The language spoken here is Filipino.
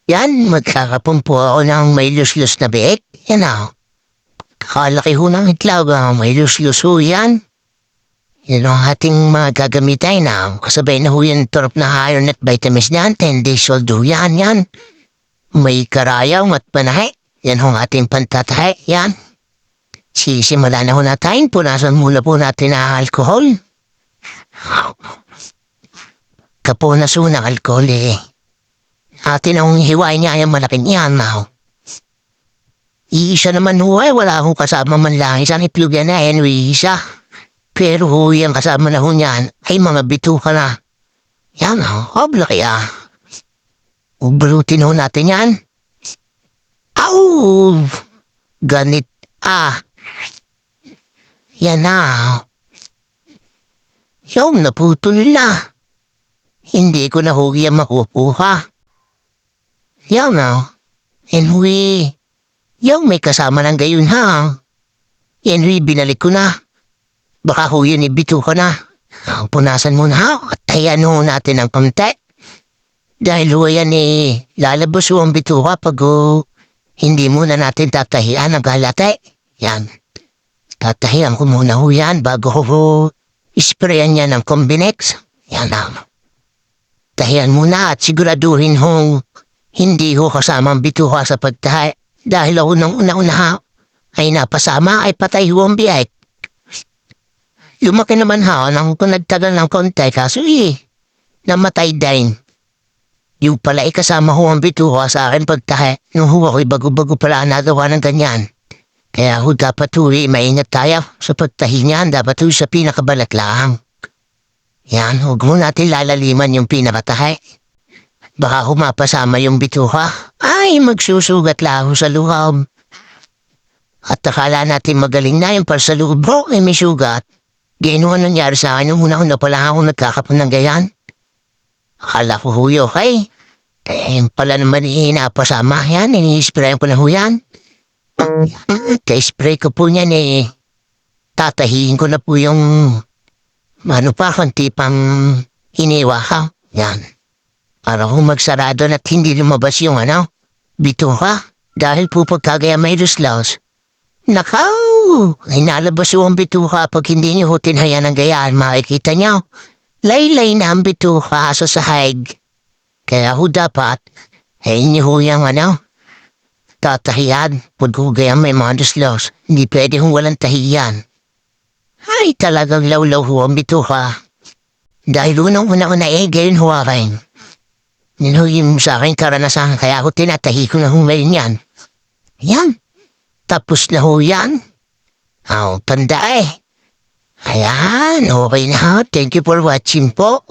Yan, magkakapon po ako ng may lus-lus na biik. Yan o. Kakalaki ho ng itlog, may lus-lus ho yan. Yan ang ating mga gagamitin na kasabay na ho yan turop na iron at vitamins niyan. 10 days old ho yan. May karayaw at panahe. Yan ho ang ating pantatahe. Yan. Sisimula na ho natin. Punasan muna po natin ang alcohol. Kapunas ho ng alcohol eh. Atin ang hiwain niya yung malaking iyan na ho. Iisa naman ho ay wala ho kasama man lang isang itlog yan na isa. Pero ho yung kasama na ho niyan ay mga bituka na. Yan ho, obla kaya. Ubrutin ho natin yan. Aw! Ganit Yan na. Yung naputol na. Hindi ko na ho yan makukuha. Yan na. Anyway, yung may kasama ng gayon ha. Anyway, binalik ko na. Baka ho yun ibito ka na. Punasan mo na ha. At tayan ho natin ang konti. Dahil ho yan lalabas ho ang bito ka pag hindi muna natin tatahian ang galate. Yan. Tatahian ko muna ho yan bago ho isprayan niya ng Combinex. Yan na. Tahian muna at siguraduhin ho hindi ho kasama ang bituka sa pagtahay dahil ako nang una-una ay napasama ay patay ho ang biyay. Lumaki naman nang nagtagal ng konti kaso namatay din. Yung pala kasama ho ang bituka sa akin pagtahay nung ho ako'y bago-bago pala nagawa ng ganyan. Kaya ho dapat ho maingat tayo sa pagtahi niyan, dapat ho sa pinakabalat lang. Yan, huwag mo natin lalaliman yung pinakatahay. Baka humapasama yung bituka. Ay, magsusugat lang sa loob. At akala natin magaling na yung parsaloob. Bro, may sugat. Gano'n ang nangyari sa akin. Una-una pala ako nagkakapon ng gayan. Akala ko huyo, okay? Yung pala naman napasama. Yan, ini-spray ko na huyan. Kaya-spray ko po niyan tatahiin ko na po yung kanti pang hiniwa ha. Yan. Para kung magsarado na't hindi lumabas yung bituka. Dahil po pagkagaya may luslaws. Nakaw! Ay nalabas yung bituka pag hindi niyo tinhayan ng gayaan. Makikita niyo. Laylay na ang bituka sa sahig. Kaya ho dapat, niyo ho yung tatahiyan. Pag ho gaya may mga luslaws. Hindi pwede hong walang tahiyan. Ay talagang lawlaw ho ang bituka. Dahil unang-una gayon ho akin. Ninuhin mo sa akin karanasan kaya ako tinatahi ko na ho ngayon yan. Yan. Tapos na ho yan. Tanda Ayan, okay na. Thank you for watching po.